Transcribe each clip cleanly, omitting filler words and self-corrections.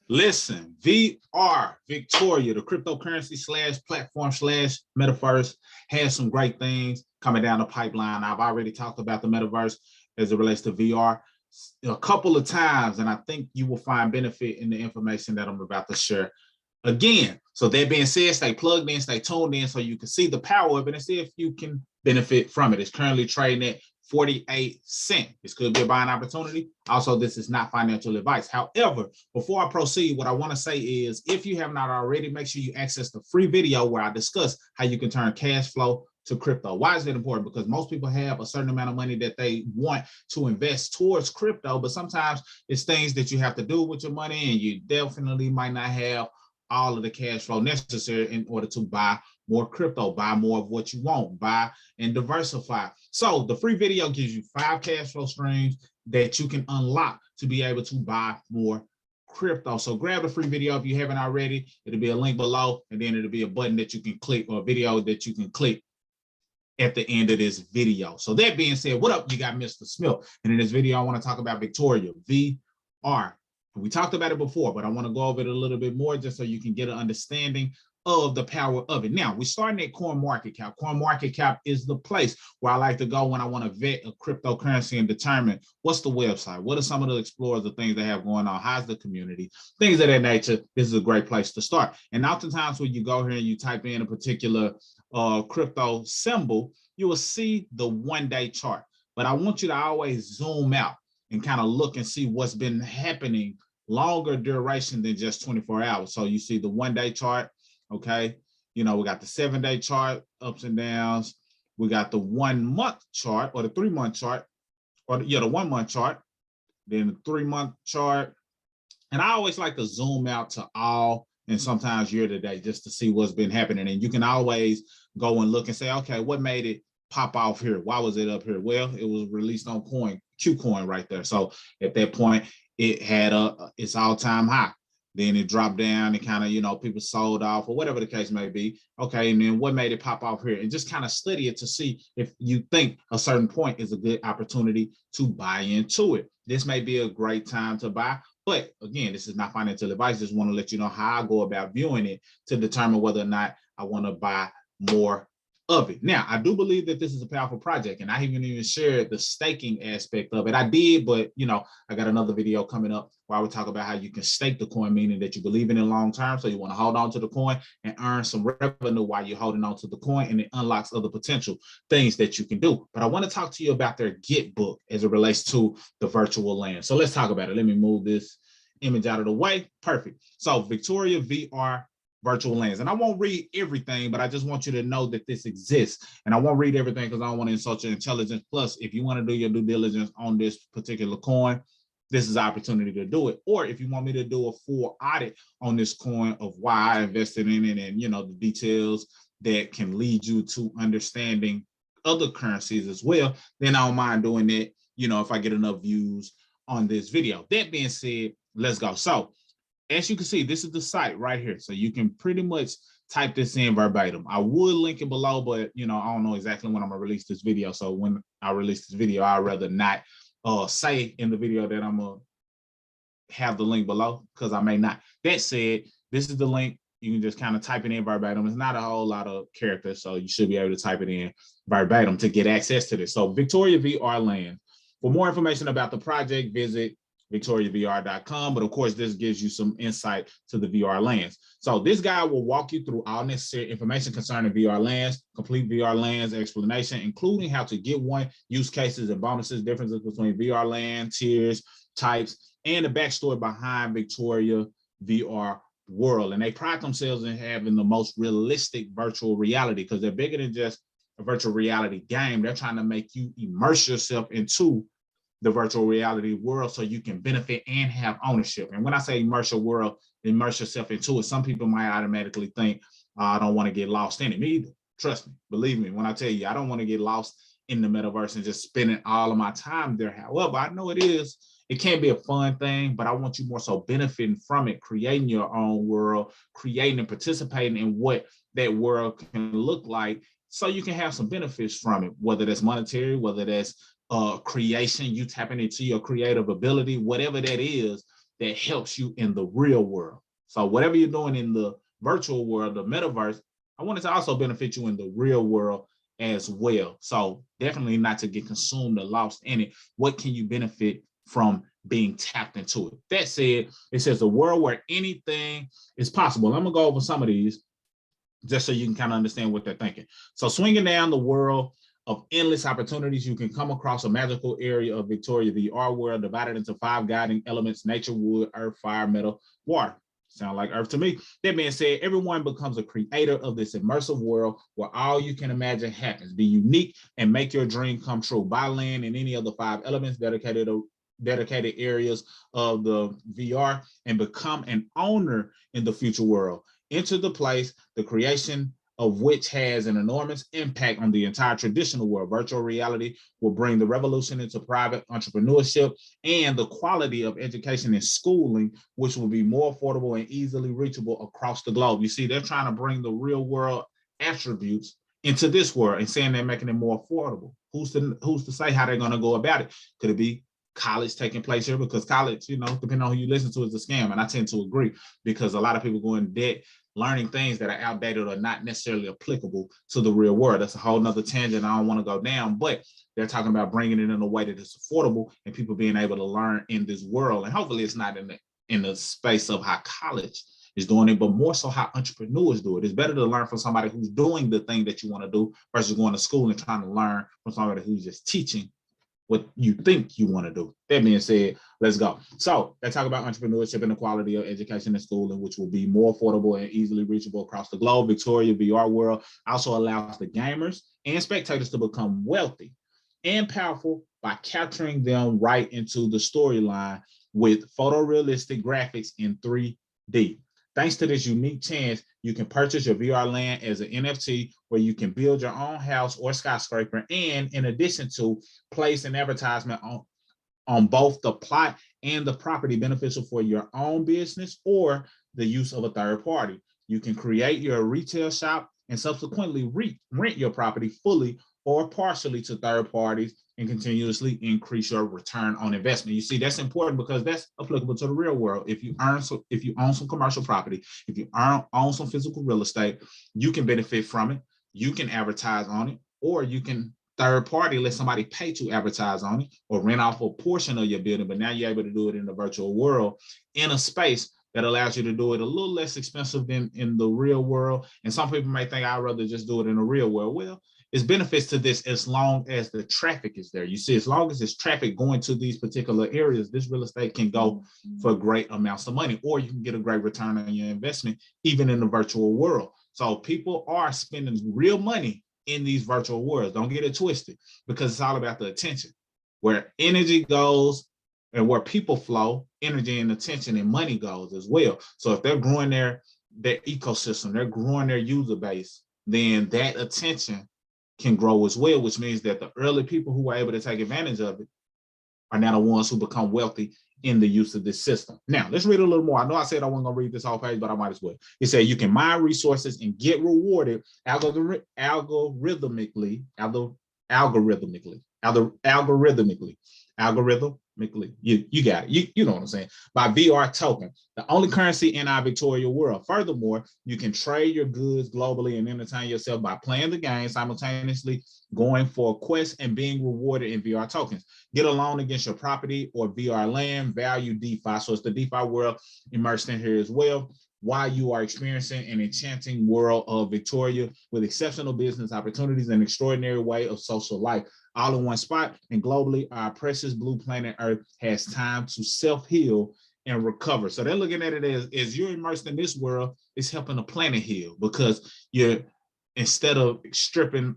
Listen, VR, Victoria, the cryptocurrency slash platform slash metaverse has some great things coming down the pipeline. I've already talked about the metaverse as it relates to VR a couple of times, and I think you will find benefit in the information that I'm about to share again. So that being said, stay plugged in, stay tuned in so you can see the power of it and see if you can benefit from it. It's currently trading at 48 cents. This could be a buying opportunity. Also, this is not financial advice. However, before I proceed, what I want to say is if you have not already, make sure you access the free video where I discuss how you can turn cash flow to crypto. Why is that important? Because most people have a certain amount of money that they want to invest towards crypto, but sometimes it's things that you have to do with your money, and you definitely might not have all of the cash flow necessary in order to buy more crypto, buy more of what you want, buy and diversify. So the free video gives you 5 cash flow streams that you can unlock to be able to buy more crypto. So grab the free video if you haven't already. It'll be a link below, and then it'll be a button that you can click, or a video that you can click at the end of this video. So that being said, what up? You got Mr. Smith. And in this video, I want to talk about Victoria, VR. We talked about it before, but I want to go over it a little bit more just so you can get an understanding of the power of it. Now, we're starting at CoinMarketCap. CoinMarketCap is the place where I like to go when I want to vet a cryptocurrency and determine what's the website, what are some of the explorers, the things they have going on, how's the community, things of that nature. This is a great place to start. And oftentimes when you go here and you type in a particular crypto symbol, you will see the one-day chart. But I want you to always zoom out and kind of look and see what's been happening longer duration than just 24 hours. So you see the one-day chart, okay? You know, we got the 7-day chart, ups and downs. We got the 1-month chart, or the 3-month chart, or the 1-month chart, then the 3-month chart. And I always like to zoom out to all and sometimes year to date just to see what's been happening. And you can always go and look and say, okay, what made it pop off here? Why was it up here? Well, it was released on KuCoin right there. So at that point, it had its all-time high. Then it dropped down and kind of, people sold off or whatever the case may be. Okay, and then what made it pop off here? And just kind of study it to see if you think a certain point is a good opportunity to buy into it. This may be a great time to buy, but again, this is not financial advice. Just want to let you know how I go about viewing it to determine whether or not I want to buy more of it. Now, I do believe that this is a powerful project, and I haven't even shared the staking aspect of it. I did, but I got another video coming up where I would talk about how you can stake the coin, meaning that you believe in it long term. So you want to hold on to the coin and earn some revenue while you're holding on to the coin, and it unlocks other potential things that you can do. But I want to talk to you about their GitBook as it relates to the virtual land. So let's talk about it. Let me move this image out of the way. Perfect. So Victoria VR virtual lands. And I won't read everything, but I just want you to know that this exists. And I won't read everything because I don't want to insult your intelligence. Plus, if you want to do your due diligence on this particular coin, this is the opportunity to do it. Or if you want me to do a full audit on this coin of why I invested in it and, the details that can lead you to understanding other currencies as well, then I don't mind doing it, if I get enough views on this video. That being said, let's go. So as you can see, this is the site right here. So you can pretty much type this in verbatim. I would link it below, but I don't know exactly when I'm gonna release this video. So when I release this video, I'd rather not say in the video that I'm gonna have the link below, because I may not. That said, this is the link. You can just kind of type it in verbatim. It's not a whole lot of characters, so you should be able to type it in verbatim to get access to this. So Victoria VR Land. For more information about the project, visit victoriavr.com. But of course, this gives you some insight to the VR lands. So this guy will walk you through all necessary information concerning VR lands, complete VR lands explanation, including how to get one, use cases and bonuses, differences between VR land, tiers, types, and the backstory behind Victoria VR world. And they pride themselves in having the most realistic virtual reality, because they're bigger than just a virtual reality game. They're trying to make you immerse yourself into the virtual reality world so you can benefit and have ownership. And when I say immerse yourself into it, some people might automatically think, I don't want to get lost in it. Me either. Trust me, believe me, when I tell you, I don't want to get lost in the metaverse and just spending all of my time there. However, I know it can be a fun thing, but I want you more so benefiting from it, creating your own world, creating and participating in what that world can look like, so you can have some benefits from it, whether that's monetary, whether that's creation, you tapping into your creative ability, whatever that is. that helps you in the real world. So whatever you're doing in the virtual world, the metaverse, I want it to also benefit you in the real world as well. So definitely not to get consumed or lost in it. What can you benefit from being tapped into it? That said, it says a world where anything is possible. I'm gonna go over some of these just so you can kind of understand what they're thinking. So swinging down the world of endless opportunities, you can come across a magical area of Victoria VR world divided into 5 guiding elements: nature, wood, earth, fire, metal, water. Sound like Earth to me. That being said, everyone becomes a creator of this immersive world where all you can imagine happens. Be unique and make your dream come true. Buy land in any of the 5 elements dedicated areas of the VR and become an owner in the future world. Enter the place, the creation of which has an enormous impact on the entire traditional world. Virtual reality will bring the revolution into private entrepreneurship and the quality of education and schooling, which will be more affordable and easily reachable across the globe. You see, they're trying to bring the real world attributes into this world and saying they're making it more affordable. Who's to say how they're going to go about it? Could it be college taking place here? Because college, depending on who you listen to, is a scam. And I tend to agree, because a lot of people go in debt learning things that are outdated or not necessarily applicable to the real world. That's a whole nother tangent I don't want to go down, but they're talking about bringing it in a way that is affordable and people being able to learn in this world. And hopefully it's not in the space of how college is doing it, but more so how entrepreneurs do it. It's better to learn from somebody who's doing the thing that you want to do versus going to school and trying to learn from somebody who's just teaching what you think you want to do. That being said, let's go. So let's talk about entrepreneurship and the quality of education and schooling, which will be more affordable and easily reachable across the globe. Victoria VR world also allows the gamers and spectators to become wealthy and powerful by capturing them right into the storyline with photorealistic graphics in 3D. Thanks to this unique chance, you can purchase your VR land as an NFT where you can build your own house or skyscraper, and in addition to place an advertisement on both the plot and the property beneficial for your own business or the use of a third party. You can create your retail shop and subsequently rent your property fully or partially to third parties and continuously increase your return on investment. You see, that's important because that's applicable to the real world. If you own some commercial property, if you own some physical real estate, you can benefit from it. You can advertise on it, or you can third party, let somebody pay to advertise on it or rent off a portion of your building. But now you're able to do it in the virtual world in a space that allows you to do it a little less expensive than in the real world. And some people may think I'd rather just do it in the real world. Well, there's benefits to this as long as the traffic is there. You see, as long as there's traffic going to these particular areas, this real estate can go for great amounts of money, or you can get a great return on your investment, even in the virtual world. So people are spending real money in these virtual worlds. Don't get it twisted, because it's all about the attention. Where energy goes and where people flow, energy and attention and money goes as well. So if they're growing their ecosystem, they're growing their user base, then that attention can grow as well, which means that the early people who were able to take advantage of it are now the ones who become wealthy in the use of this system. Now, let's read a little more. I know I said I wasn't going to read this whole page, but I might as well. It said you can mine resources and get rewarded algorithmically. You got it. You know what I'm saying. By VR token, the only currency in our Victoria world. Furthermore, you can trade your goods globally and entertain yourself by playing the game, simultaneously going for quests and being rewarded in VR tokens. Get a loan against your property or VR land, value DeFi. So it's the DeFi world immersed in here as well, while you are experiencing an enchanting world of Victoria with exceptional business opportunities and extraordinary way of social life, all in one spot. And globally, our precious blue planet Earth has time to self-heal and recover. So they're looking at it as you're immersed in this world, it's helping the planet heal, because you're, instead of stripping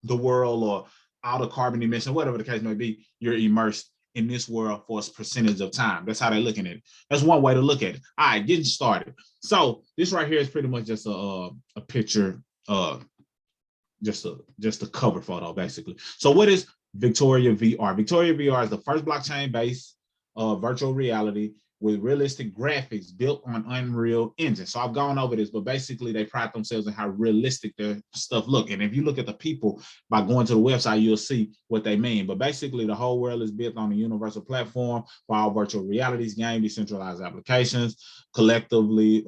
the world or all the carbon emission, whatever the case may be, you're immersed in this world for a percentage of time. That's how they're looking at it. That's one way to look at it. All right, getting started. So this right here is pretty much just a picture, just a cover photo, basically. So what is Victoria VR? Victoria VR is the first blockchain-based virtual reality with realistic graphics built on Unreal Engine. So I've gone over this, but basically they pride themselves in how realistic their stuff look. And if you look at the people by going to the website, you'll see what they mean. But basically the whole world is built on a universal platform for all virtual realities, game, decentralized applications, collectively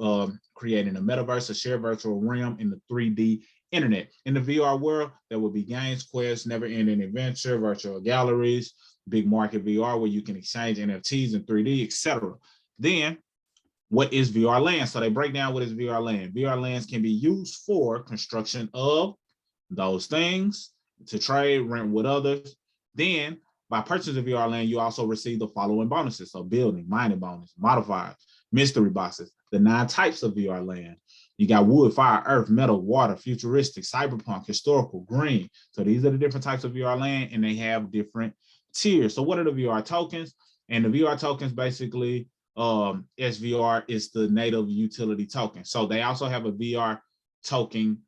creating a metaverse, a shared virtual realm in the 3D internet. In the VR world, there will be games, quests, never-ending adventure, virtual galleries, big market VR where you can exchange NFTs in 3D, etc. Then, what is VR land? So they break down what is VR land. VR lands can be used for construction of those things, to trade, rent with others. Then, by purchasing VR land, you also receive the following bonuses. So building, mining bonus, modifiers, mystery boxes, the 9 types of VR land. You got wood, fire, earth, metal, water, futuristic, cyberpunk, historical, green. So these are the different types of VR land, and they have different tiers. So what are the VR tokens? And the VR tokens basically, SVR is the native utility token. So they also have a VR token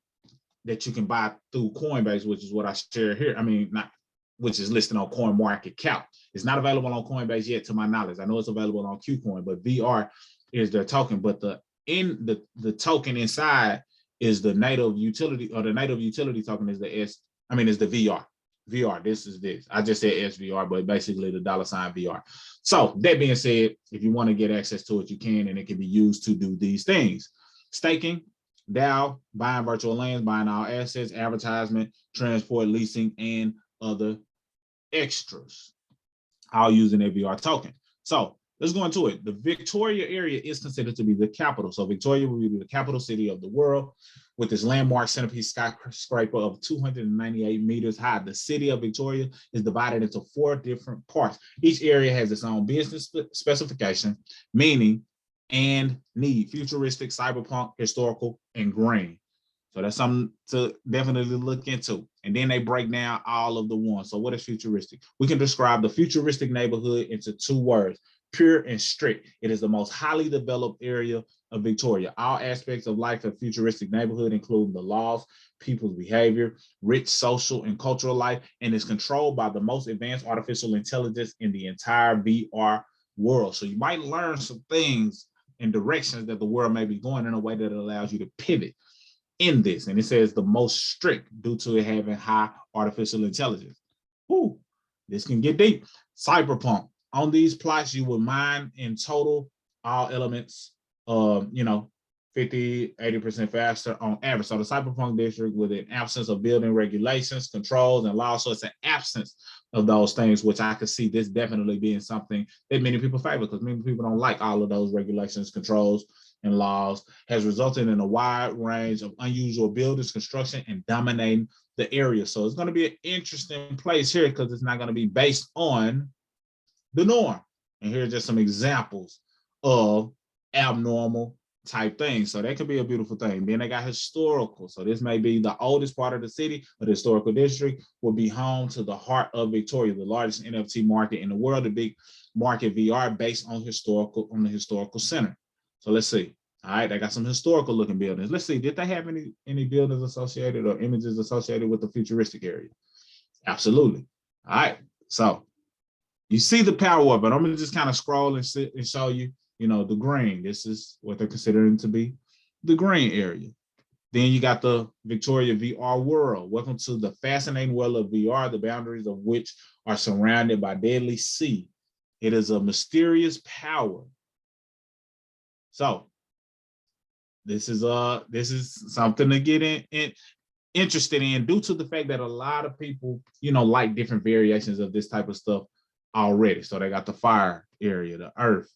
that you can buy through Coinbase, which is what I share here. I mean, not which is listed on CoinMarketCap. It's not available on Coinbase yet, to my knowledge. I know it's available on KuCoin, but VR is their token. But the token inside is the native utility, or the native utility token is the is the VR. VR, this is this. I just said SVR, but basically the $ VR. So that being said, if you want to get access to it, you can, and it can be used to do these things. Staking, DAO, buying virtual lands, buying all assets, advertisement, transport, leasing, and other extras, all using a VR token. So let's go into it. The Victoria area is considered to be the capital. So Victoria will be the capital city of the world with its landmark centerpiece skyscraper of 298 meters high. The city of Victoria is divided into 4 different parts. Each area has its own business specification, meaning and need: futuristic, cyberpunk, historical, and green. So that's something to definitely look into. And then they break down all of the ones. So what is futuristic? We can describe the futuristic neighborhood into 2 words: pure and strict. It is the most highly developed area of Victoria. All aspects of life in futuristic neighborhood, including the laws, people's behavior, rich social and cultural life, and is controlled by the most advanced artificial intelligence in the entire VR world. So you might learn some things and directions that the world may be going in a way that allows you to pivot in this. And it says the most strict due to it having high artificial intelligence. Ooh, this can get deep. Cyberpunk. On these plots, you will mine in total all elements, 50, 80% faster on average. So the cyberpunk district, with an absence of building regulations, controls, and laws, so it's an absence of those things, which I could see this definitely being something that many people favor, because many people don't like all of those regulations, controls, and laws, has resulted in a wide range of unusual buildings, construction, and dominating the area. So it's going to be an interesting place here, because it's not going to be based on the norm. And here are just some examples of abnormal type things. So that could be a beautiful thing. Then they got historical. So this may be the oldest part of the city, but the historical district will be home to the heart of Victoria, the largest NFT market in the world, the big market VR based on the historical center. So let's see. All right, they got some historical looking buildings. Let's see, did they have any buildings associated or images associated with the futuristic area? Absolutely. All right, so you see the power of it. I'm gonna just kind of scroll and sit and show you, the green. This is what they're considering to be the green area. Then you got the Victoria VR world. Welcome to the fascinating world of VR, the boundaries of which are surrounded by deadly sea. It is a mysterious power. So this is something to get interested in, due to the fact that a lot of people, like different variations of this type of stuff already. So they got the fire area, the earth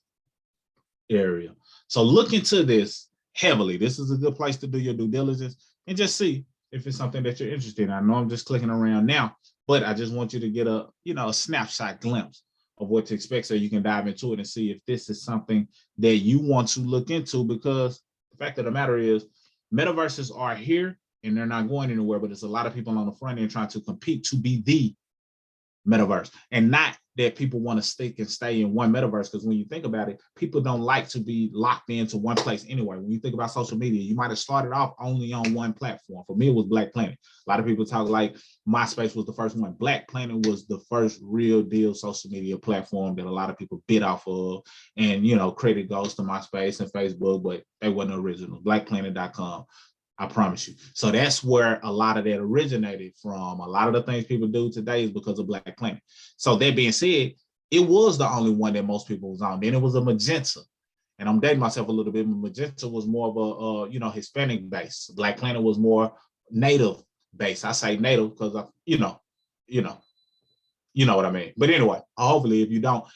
area. So look into this heavily. This is a good place to do your due diligence and just see if it's something that you're interested in. I know I'm just clicking around now, but I just want you to get a snapshot glimpse of what to expect, so you can dive into it and see if this is something that you want to look into. Because the fact of the matter is, metaverses are here and they're not going anywhere, but there's a lot of people on the front end trying to compete to be the metaverse, and not that people want to stick and stay in one metaverse, because when you think about it, people don't like to be locked into one place anyway. When you think about social media, you might have started off only on one platform. For me, it was Black Planet. A lot of people talk like MySpace was the first one. Black Planet was the first real deal social media platform that a lot of people bit off of. And, you know, credit goes to MySpace and Facebook, but they wasn't original. BlackPlanet.com. I promise you. So that's where a lot of that originated from. A lot of the things people do today is because of Black Planet. So that being said, it was the only one that most people was on. Then it was a Magenta. And I'm dating myself a little bit. Magenta was more of a, Hispanic base. Black Planet was more native base. I say native because, you know what I mean. But anyway, hopefully if you know,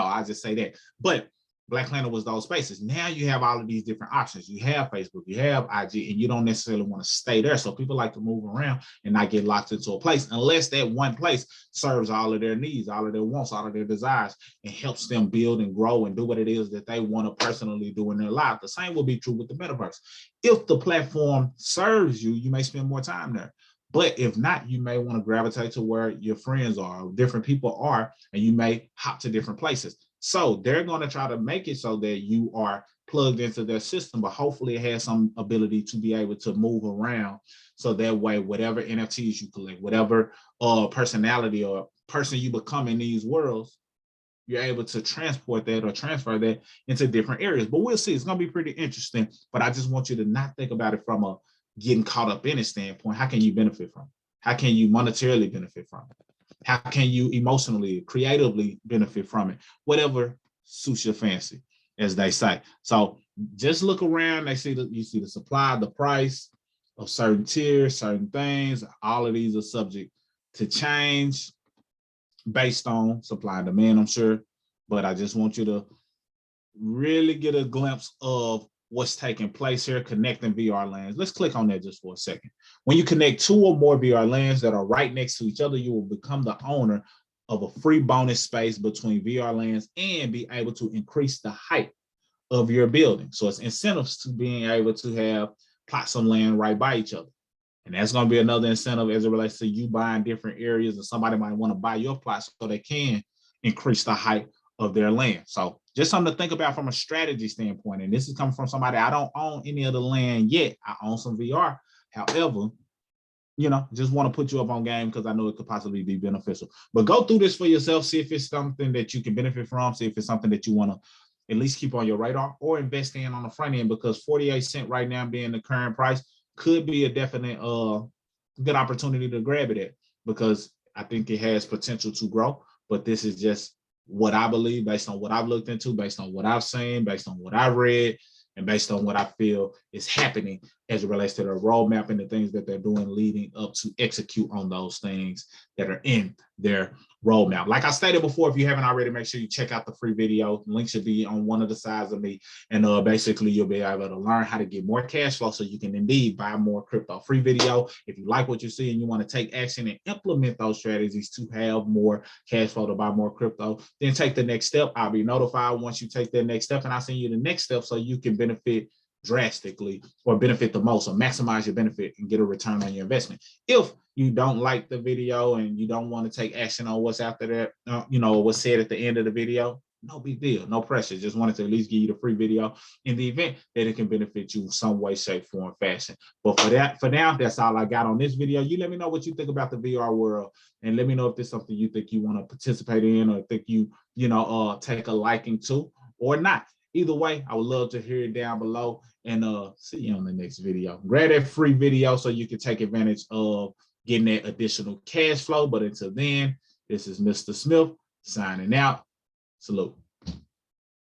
I just say that. But Black Planet was those spaces. Now you have all of these different options. You have Facebook, you have IG, and you don't necessarily want to stay there. So people like to move around and not get locked into a place unless that one place serves all of their needs, all of their wants, all of their desires, and helps them build and grow and do what it is that they want to personally do in their life. The same will be true with the metaverse. If the platform serves you, you may spend more time there. But if not, you may want to gravitate to where your friends are, different people are, and you may hop to different places. So they're going to try to make it so that you are plugged into their system, but hopefully it has some ability to be able to move around. So that way, whatever NFTs you collect, whatever personality or person you become in these worlds, you're able to transport that or transfer that into different areas. But we'll see. It's going to be pretty interesting. But I just want you to not think about it from a getting caught up in it standpoint. How can you benefit from it? How can you monetarily benefit from it? How can you emotionally, creatively benefit from it? Whatever suits your fancy, as they say. So just look around. You see the supply, the price of certain tiers, certain things. All of these are subject to change based on supply and demand, I'm sure. But I just want you to really get a glimpse of what's taking place here, connecting VR lands. Let's click on that just for a second. When you connect 2 or more VR lands that are right next to each other, you will become the owner of a free bonus space between VR lands and be able to increase the height of your building. So it's incentives to being able to have plots of land right by each other. And that's going to be another incentive as it relates to you buying different areas, and somebody might want to buy your plots so they can increase the height of their land. So just something to think about from a strategy standpoint. And this is coming from somebody, I don't own any of the land yet. I own some VR. However, just want to put you up on game because I know it could possibly be beneficial. But go through this for yourself. See if it's something that you can benefit from. See if it's something that you want to at least keep on your radar or invest in on the front end, because 48 cents right now being the current price could be a definite good opportunity to grab it at, because I think it has potential to grow. But this is just what I believe based on what I've looked into, based on what I've seen, based on what I've read, and based on what I feel is happening as it relates to their roadmap and the things that they're doing leading up to execute on those things that are in their roadmap. Like I stated before, if you haven't already, make sure you check out the free video. The link should be on one of the sides of me. And basically, you'll be able to learn how to get more cash flow so you can indeed buy more crypto. Free video. If you like what you see and you want to take action and implement those strategies to have more cash flow to buy more crypto, then take the next step. I'll be notified once you take that next step, and I'll send you the next step so you can benefit drastically or benefit the most or maximize your benefit and get a return on your investment. If you don't like the video and you don't want to take action on what's after that, what's said at the end of the video, no big deal, no pressure. Just wanted to at least give you the free video in the event that it can benefit you in some way, shape, form, fashion. But for now, that's all I got on this video. You let me know what you think about the VR world, and let me know if there's something you think you want to participate in, or think you take a liking to or not. Either way, I would love to hear it down below, and see you on the next video. Grab that free video so you can take advantage of getting that additional cash flow. But until then, this is Mr. Smith signing out. Salute.